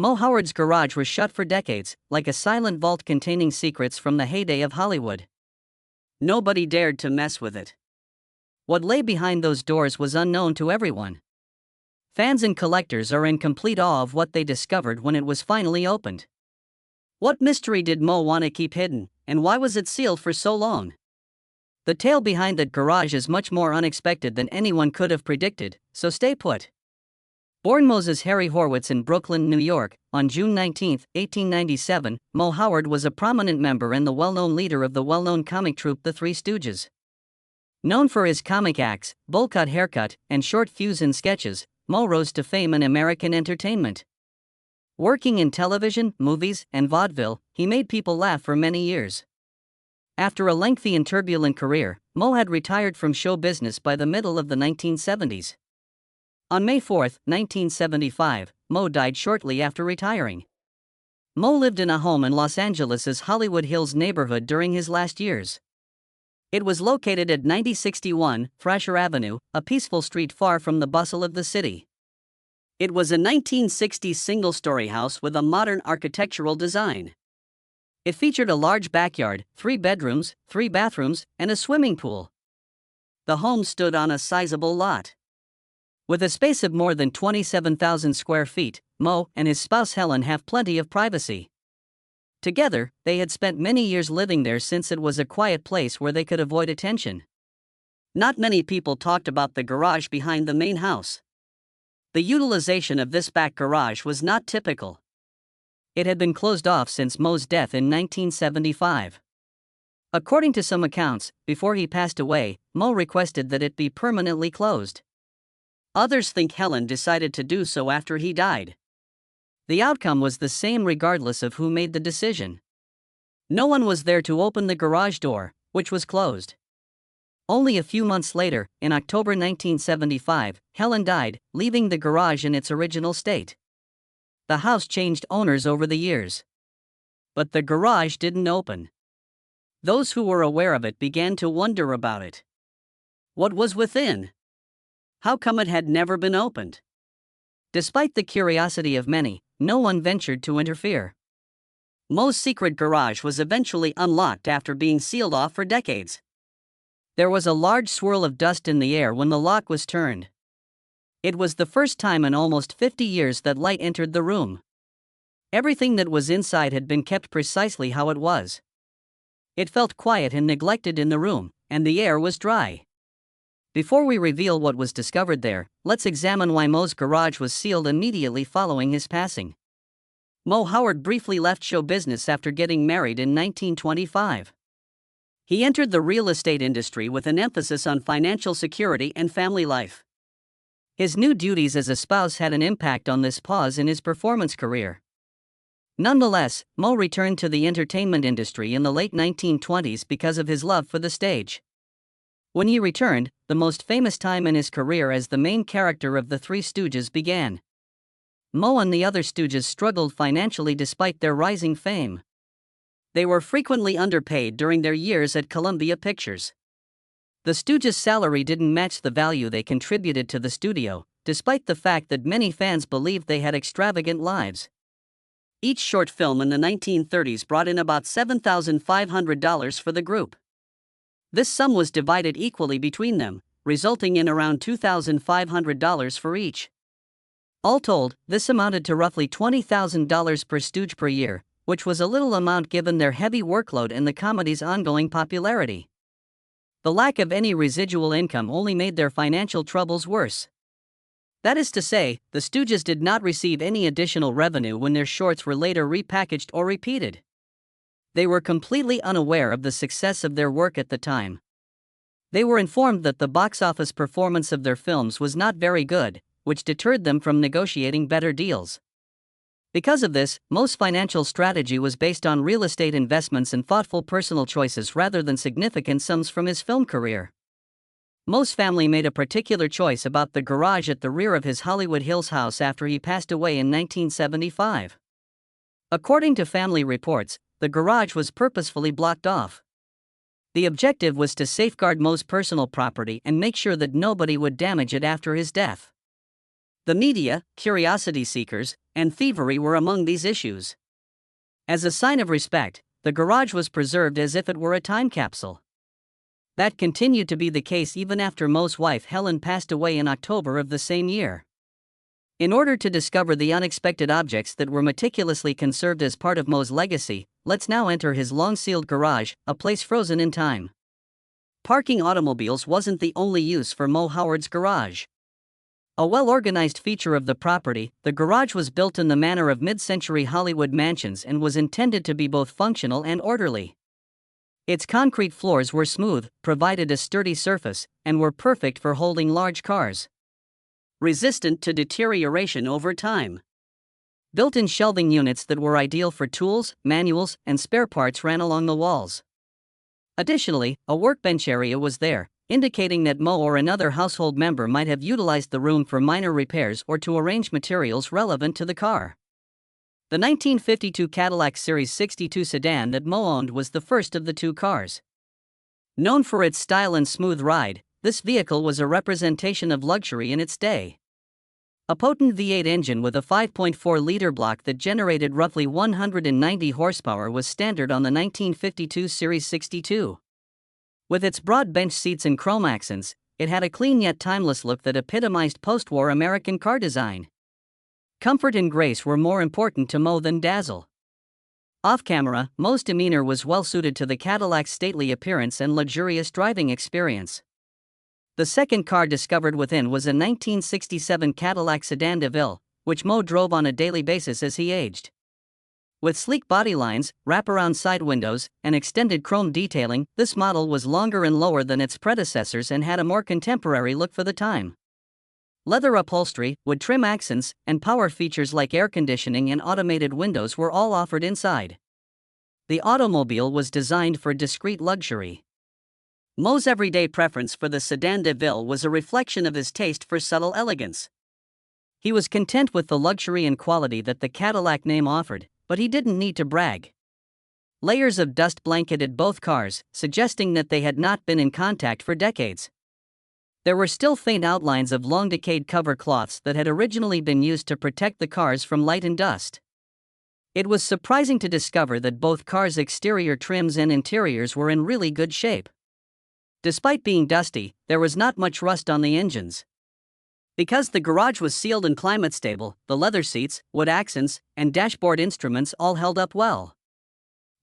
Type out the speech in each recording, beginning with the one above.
Moe Howard's garage was shut for decades, like a silent vault containing secrets from the heyday of Hollywood. Nobody dared to mess with it. What lay behind those doors was unknown to everyone. Fans and collectors are in complete awe of what they discovered when it was finally opened. What mystery did Moe want to keep hidden, and why was it sealed for so long? The tale behind that garage is much more unexpected than anyone could have predicted, so stay put. Born Moses Harry Horwitz in Brooklyn, New York, on June 19, 1897, Moe Howard was a prominent member and the well-known leader of the well-known comic troupe The Three Stooges. Known for his comic acts, bowl-cut haircut, and short fuse in sketches, Moe rose to fame in American entertainment. Working in television, movies, and vaudeville, he made people laugh for many years. After a lengthy and turbulent career, Moe had retired from show business by the middle of the 1970s. On May 4, 1975, Moe died shortly after retiring. Moe lived in a home in Los Angeles' Hollywood Hills neighborhood during his last years. It was located at 9061 Thrasher Avenue, a peaceful street far from the bustle of the city. It was a 1960s single-story house with a modern architectural design. It featured a large backyard, 3 bedrooms, 3 bathrooms, and a swimming pool. The home stood on a sizable lot. With a space of more than 27,000 square feet, Moe and his spouse Helen have plenty of privacy. Together, they had spent many years living there since it was a quiet place where they could avoid attention. Not many people talked about the garage behind the main house. The utilization of this back garage was not typical. It had been closed off since Moe's death in 1975. According to some accounts, before he passed away, Moe requested that it be permanently closed. Others think Helen decided to do so after he died. The outcome was the same regardless of who made the decision. No one was there to open the garage door, which was closed. Only a few months later, in October 1975, Helen died, leaving the garage in its original state. The house changed owners over the years. But the garage didn't open. Those who were aware of it began to wonder about it. What was within? How come it had never been opened? Despite the curiosity of many, no one ventured to interfere. Moe's secret garage was eventually unlocked after being sealed off for decades. There was a large swirl of dust in the air when the lock was turned. It was the first time in almost 50 years that light entered the room. Everything that was inside had been kept precisely how it was. It felt quiet and neglected in the room, and the air was dry. Before we reveal what was discovered there, let's examine why Moe's garage was sealed immediately following his passing. Moe Howard briefly left show business after getting married in 1925. He entered the real estate industry with an emphasis on financial security and family life. His new duties as a spouse had an impact on this pause in his performance career. Nonetheless, Moe returned to the entertainment industry in the late 1920s because of his love for the stage. When he returned, the most famous time in his career as the main character of The Three Stooges began. Moe and the other Stooges struggled financially despite their rising fame. They were frequently underpaid during their years at Columbia Pictures. The Stooges' salary didn't match the value they contributed to the studio, despite the fact that many fans believed they had extravagant lives. Each short film in the 1930s brought in about $7,500 for the group. This sum was divided equally between them, resulting in around $2,500 for each. All told, this amounted to roughly $20,000 per Stooge per year, which was a little amount given their heavy workload and the comedy's ongoing popularity. The lack of any residual income only made their financial troubles worse. That is to say, the Stooges did not receive any additional revenue when their shorts were later repackaged or repeated. They were completely unaware of the success of their work at the time. They were informed that the box office performance of their films was not very good, which deterred them from negotiating better deals. Because of this, Moe's financial strategy was based on real estate investments and thoughtful personal choices rather than significant sums from his film career. Moe's family made a particular choice about the garage at the rear of his Hollywood Hills house after he passed away in 1975. According to family reports, the garage was purposefully blocked off. The objective was to safeguard Moe's personal property and make sure that nobody would damage it after his death. The media, curiosity seekers, and thievery were among these issues. As a sign of respect, the garage was preserved as if it were a time capsule. That continued to be the case even after Moe's wife Helen passed away in October of the same year. In order to discover the unexpected objects that were meticulously conserved as part of Moe's legacy, let's now enter his long-sealed garage, a place frozen in time. Parking automobiles wasn't the only use for Moe Howard's garage. A well-organized feature of the property, the garage was built in the manner of mid-century Hollywood mansions and was intended to be both functional and orderly. Its concrete floors were smooth, provided a sturdy surface, and were perfect for holding large cars. Resistant to deterioration over time. Built-in shelving units that were ideal for tools, manuals, and spare parts ran along the walls. Additionally, a workbench area was there, indicating that Moe or another household member might have utilized the room for minor repairs or to arrange materials relevant to the car. The 1952 Cadillac Series 62 sedan that Moe owned was the first of the two cars. Known for its style and smooth ride, this vehicle was a representation of luxury in its day. A potent V8 engine with a 5.4-liter block that generated roughly 190 horsepower was standard on the 1952 Series 62. With its broad bench seats and chrome accents, it had a clean yet timeless look that epitomized post-war American car design. Comfort and grace were more important to Moe than dazzle. Off-camera, Moe's demeanor was well-suited to the Cadillac's stately appearance and luxurious driving experience. The second car discovered within was a 1967 Cadillac Sedan DeVille, which Moe drove on a daily basis as he aged. With sleek body lines, wraparound side windows, and extended chrome detailing, this model was longer and lower than its predecessors and had a more contemporary look for the time. Leather upholstery, wood trim accents, and power features like air conditioning and automated windows were all offered inside. The automobile was designed for discreet luxury. Moe's everyday preference for the Sedan DeVille was a reflection of his taste for subtle elegance. He was content with the luxury and quality that the Cadillac name offered, but he didn't need to brag. Layers of dust blanketed both cars, suggesting that they had not been in contact for decades. There were still faint outlines of long-decayed cover cloths that had originally been used to protect the cars from light and dust. It was surprising to discover that both cars' exterior trims and interiors were in really good shape. Despite being dusty, there was not much rust on the engines. Because the garage was sealed and climate stable, the leather seats, wood accents, and dashboard instruments all held up well.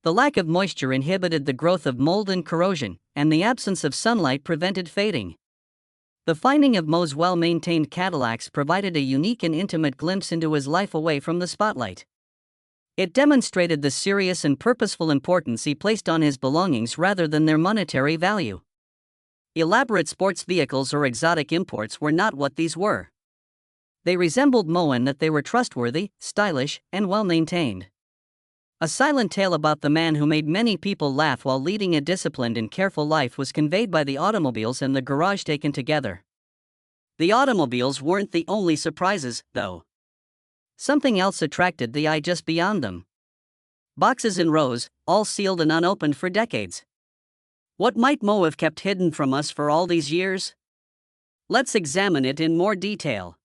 The lack of moisture inhibited the growth of mold and corrosion, and the absence of sunlight prevented fading. The finding of Moe's well-maintained Cadillacs provided a unique and intimate glimpse into his life away from the spotlight. It demonstrated the serious and purposeful importance he placed on his belongings rather than their monetary value. Elaborate sports vehicles or exotic imports were not what these were. They resembled Moe in that they were trustworthy, stylish, and well-maintained. A silent tale about the man who made many people laugh while leading a disciplined and careful life was conveyed by the automobiles and the garage taken together. The automobiles weren't the only surprises, though. Something else attracted the eye just beyond them. Boxes in rows, all sealed and unopened for decades. What might Moe have kept hidden from us for all these years? Let's examine it in more detail.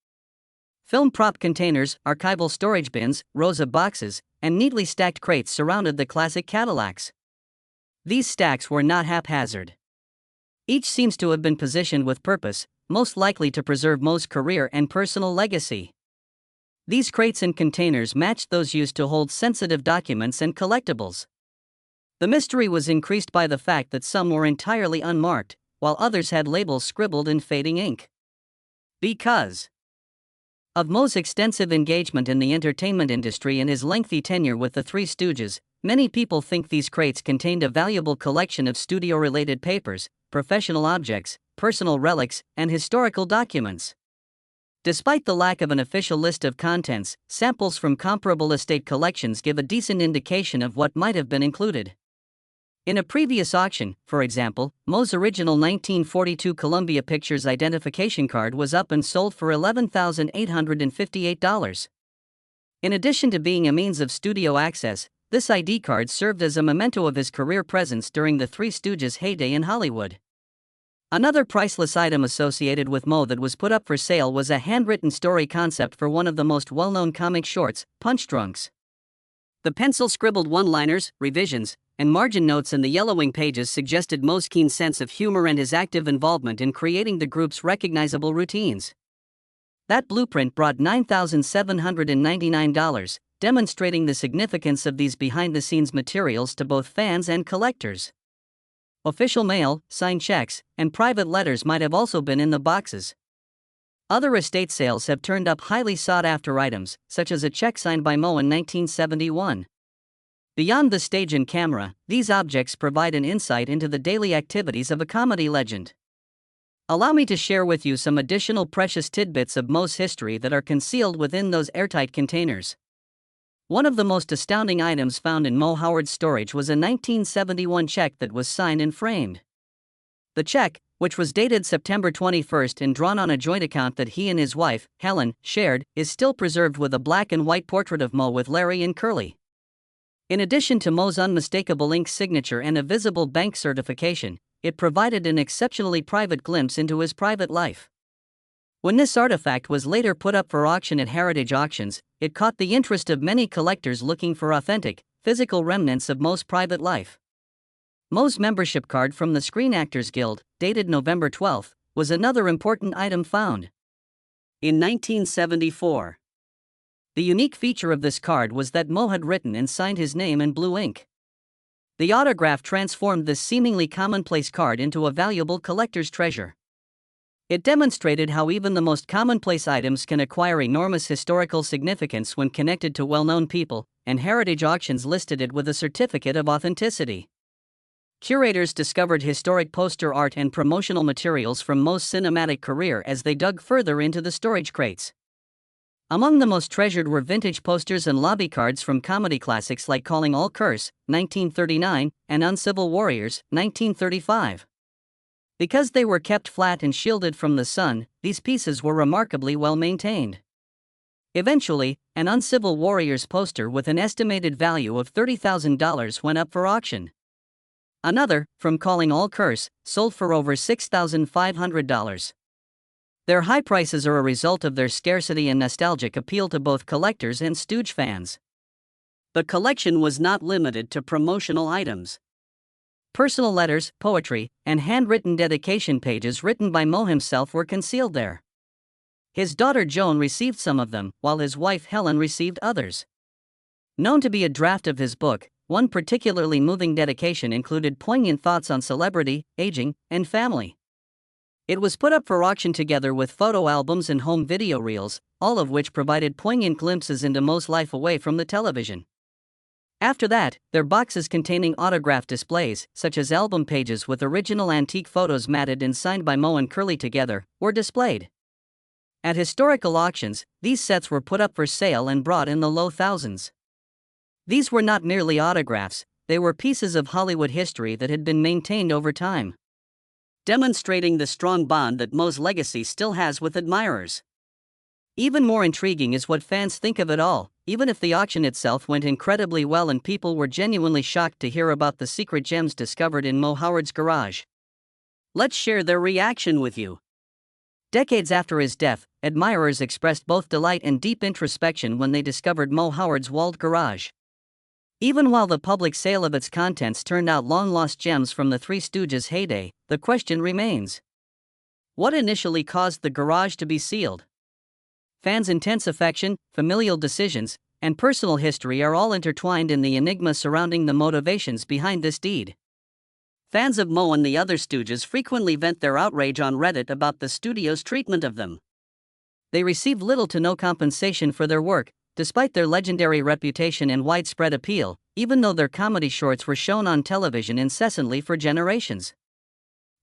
Film prop containers, archival storage bins, rows of boxes, and neatly stacked crates surrounded the classic Cadillacs. These stacks were not haphazard. Each seems to have been positioned with purpose, most likely to preserve Moe's career and personal legacy. These crates and containers matched those used to hold sensitive documents and collectibles. The mystery was increased by the fact that some were entirely unmarked, while others had labels scribbled in fading ink. Because of Moe's extensive engagement in the entertainment industry and his lengthy tenure with the Three Stooges, many people think these crates contained a valuable collection of studio-related papers, professional objects, personal relics, and historical documents. Despite the lack of an official list of contents, samples from comparable estate collections give a decent indication of what might have been included. In a previous auction, for example, Moe's original 1942 Columbia Pictures identification card was up and sold for $11,858. In addition to being a means of studio access, this ID card served as a memento of his career presence during the Three Stooges' heyday in Hollywood. Another priceless item associated with Moe that was put up for sale was a handwritten story concept for one of the most well-known comic shorts, Punch Drunks. The pencil-scribbled one-liners, revisions, and margin notes in the yellowing pages suggested Moe's keen sense of humor and his active involvement in creating the group's recognizable routines. That blueprint brought $9,799, demonstrating the significance of these behind-the-scenes materials to both fans and collectors. Official mail, signed checks, and private letters might have also been in the boxes. Other estate sales have turned up highly sought-after items, such as a check signed by Moe in 1971. Beyond the stage and camera, these objects provide an insight into the daily activities of a comedy legend. Allow me to share with you some additional precious tidbits of Moe's history that are concealed within those airtight containers. One of the most astounding items found in Moe Howard's storage was a 1971 check that was signed and framed. The check, which was dated September 21 and drawn on a joint account that he and his wife, Helen, shared, is still preserved with a black and white portrait of Moe with Larry and Curly. In addition to Moe's unmistakable ink signature and a visible bank certification, it provided an exceptionally private glimpse into his private life. When this artifact was later put up for auction at heritage auctions, it caught the interest of many collectors looking for authentic, physical remnants of Moe's private life. Moe's membership card from the Screen Actors Guild, dated November 12, was another important item found. In 1974, the unique feature of this card was that Moe had written and signed his name in blue ink. The autograph transformed this seemingly commonplace card into a valuable collector's treasure. It demonstrated how even the most commonplace items can acquire enormous historical significance when connected to well-known people, and heritage auctions listed it with a certificate of authenticity. Curators discovered historic poster art and promotional materials from Moe's cinematic career as they dug further into the storage crates. Among the most treasured were vintage posters and lobby cards from comedy classics like Calling All Curse, 1939, and Uncivil Warriors, 1935. Because they were kept flat and shielded from the sun, these pieces were remarkably well maintained. Eventually, an Uncivil Warriors poster with an estimated value of $30,000 went up for auction. Another, from Calling All Curse, sold for over $6,500. Their high prices are a result of their scarcity and nostalgic appeal to both collectors and Stooge fans. The collection was not limited to promotional items. Personal letters, poetry, and handwritten dedication pages written by Moe himself were concealed there. His daughter Joan received some of them, while his wife Helen received others. Known to be a draft of his book, one particularly moving dedication included poignant thoughts on celebrity, aging, and family. It was put up for auction together with photo albums and home video reels, all of which provided poignant glimpses into Moe's life away from the television. After that, their boxes containing autograph displays, such as album pages with original antique photos matted and signed by Moe and Curly together, were displayed. At historical auctions, these sets were put up for sale and brought in the low thousands. These were not merely autographs, they were pieces of Hollywood history that had been maintained over time, demonstrating the strong bond that Moe's legacy still has with admirers. Even more intriguing is what fans think of it all. Even if the auction itself went incredibly well and people were genuinely shocked to hear about the secret gems discovered in Moe Howard's garage. Let's share their reaction with you. Decades after his death, admirers expressed both delight and deep introspection when they discovered Moe Howard's walled garage. Even while the public sale of its contents turned out long-lost gems from the Three Stooges' heyday, the question remains: what initially caused the garage to be sealed? Fans' intense affection, familial decisions, and personal history are all intertwined in the enigma surrounding the motivations behind this deed. Fans of Moe and the other Stooges frequently vent their outrage on Reddit about the studio's treatment of them. They received little to no compensation for their work, despite their legendary reputation and widespread appeal, even though their comedy shorts were shown on television incessantly for generations.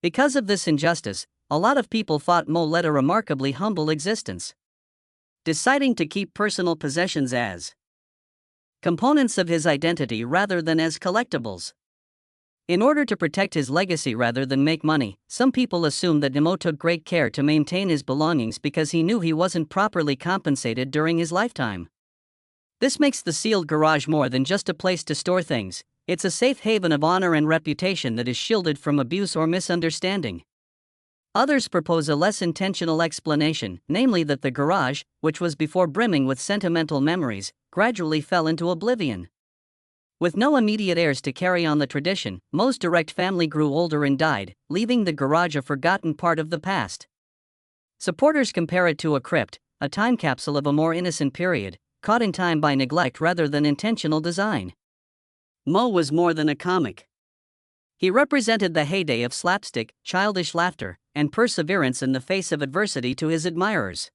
Because of this injustice, a lot of people thought Moe led a remarkably humble existence, deciding to keep personal possessions as components of his identity rather than as collectibles. In order to protect his legacy rather than make money, some people assumed that Moe took great care to maintain his belongings because he knew he wasn't properly compensated during his lifetime. This makes the sealed garage more than just a place to store things. It's a safe haven of honor and reputation that is shielded from abuse or misunderstanding. Others propose a less intentional explanation, namely that the garage, which was before brimming with sentimental memories, gradually fell into oblivion. With no immediate heirs to carry on the tradition, Moe's direct family grew older and died, leaving the garage a forgotten part of the past. Supporters compare it to a crypt, a time capsule of a more innocent period, caught in time by neglect rather than intentional design. Moe was more than a comic. He represented the heyday of slapstick, childish laughter, and perseverance in the face of adversity to his admirers.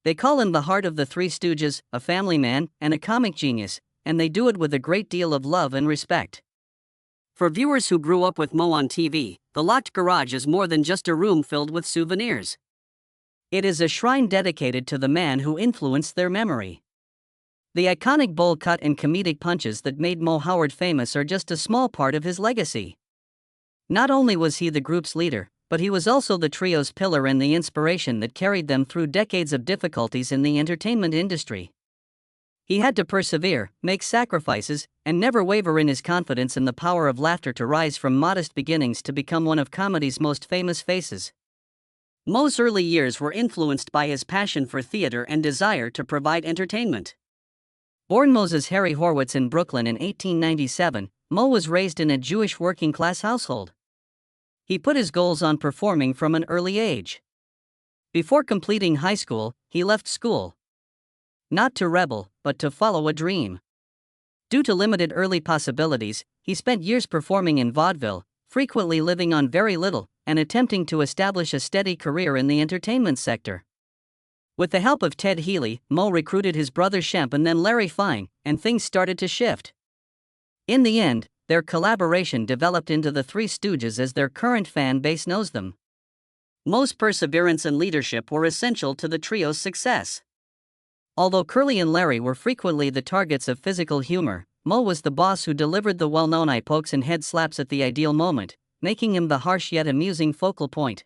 They call him the heart of the Three Stooges, a family man, and a comic genius, and they do it with a great deal of love and respect. For viewers who grew up with Moe on TV, the locked garage is more than just a room filled with souvenirs. It is a shrine dedicated to the man who influenced their memory. The iconic bowl cut and comedic punches that made Moe Howard famous are just a small part of his legacy. Not only was he the group's leader, but he was also the trio's pillar and the inspiration that carried them through decades of difficulties in the entertainment industry. He had to persevere, make sacrifices, and never waver in his confidence in the power of laughter to rise from modest beginnings to become one of comedy's most famous faces. Moe's early years were influenced by his passion for theater and desire to provide entertainment. Born Moses Harry Horwitz in Brooklyn in 1897, Moe was raised in a Jewish working-class household. He put his goals on performing from an early age. Before completing high school, he left school. Not to rebel, but to follow a dream. Due to limited early possibilities, he spent years performing in vaudeville, frequently living on very little, and attempting to establish a steady career in the entertainment sector. With the help of Ted Healy, Moe recruited his brother Shemp and then Larry Fine, and things started to shift. In the end, their collaboration developed into the Three Stooges as their current fan base knows them. Moe's perseverance and leadership were essential to the trio's success. Although Curly and Larry were frequently the targets of physical humor, Moe was the boss who delivered the well-known eye pokes and head slaps at the ideal moment, making him the harsh yet amusing focal point.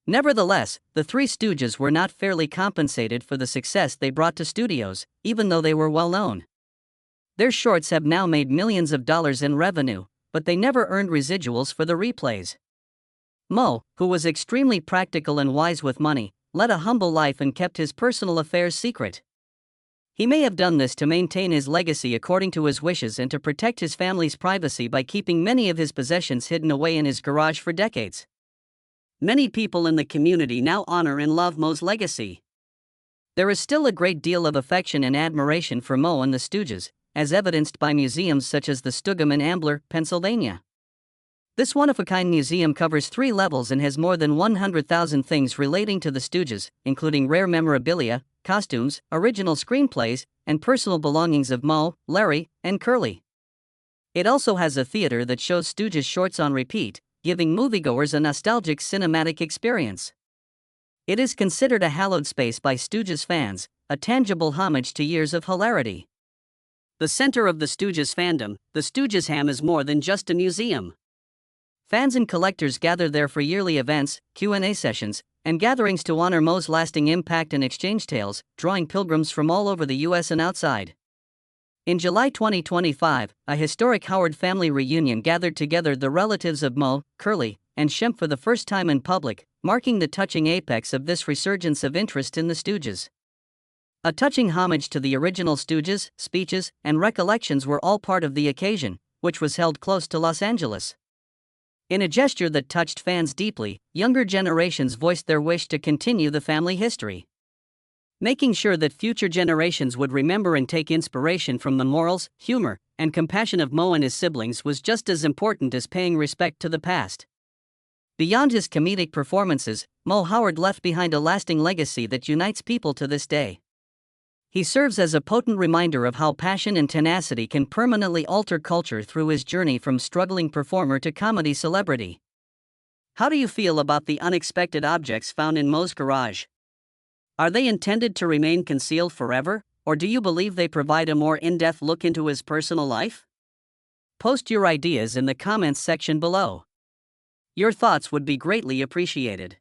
Nevertheless, the Three Stooges were not fairly compensated for the success they brought to studios, even though they were well-known. Their shorts have now made millions of dollars in revenue, but they never earned residuals for the replays. Moe, who was extremely practical and wise with money, led a humble life and kept his personal affairs secret. He may have done this to maintain his legacy according to his wishes and to protect his family's privacy by keeping many of his possessions hidden away in his garage for decades. Many people in the community now honor and love Moe's legacy. There is still a great deal of affection and admiration for Moe and the Stooges, as evidenced by museums such as the Stugum in Ambler, Pennsylvania. This one-of-a-kind museum covers 3 levels and has more than 100,000 things relating to the Stooges, including rare memorabilia, costumes, original screenplays, and personal belongings of Moe, Larry, and Curly. It also has a theater that shows Stooges shorts on repeat, giving moviegoers a nostalgic cinematic experience. It is considered a hallowed space by Stooges fans, a tangible homage to years of hilarity. The center of the Stooges fandom, the Stooges Ham is more than just a museum. Fans and collectors gather there for yearly events, Q&A sessions, and gatherings to honor Moe's lasting impact and exchange tales, drawing pilgrims from all over the U.S. and outside. In July 2025, a historic Howard family reunion gathered together the relatives of Moe, Curly, and Shemp for the first time in public, marking the touching apex of this resurgence of interest in the Stooges. A touching homage to the original Stooges, speeches, and recollections were all part of the occasion, which was held close to Los Angeles. In a gesture that touched fans deeply, younger generations voiced their wish to continue the family history. Making sure that future generations would remember and take inspiration from the morals, humor, and compassion of Moe and his siblings was just as important as paying respect to the past. Beyond his comedic performances, Moe Howard left behind a lasting legacy that unites people to this day. He serves as a potent reminder of how passion and tenacity can permanently alter culture through his journey from struggling performer to comedy celebrity. How do you feel about the unexpected objects found in Moe's garage? Are they intended to remain concealed forever, or do you believe they provide a more in-depth look into his personal life? Post your ideas in the comments section below. Your thoughts would be greatly appreciated.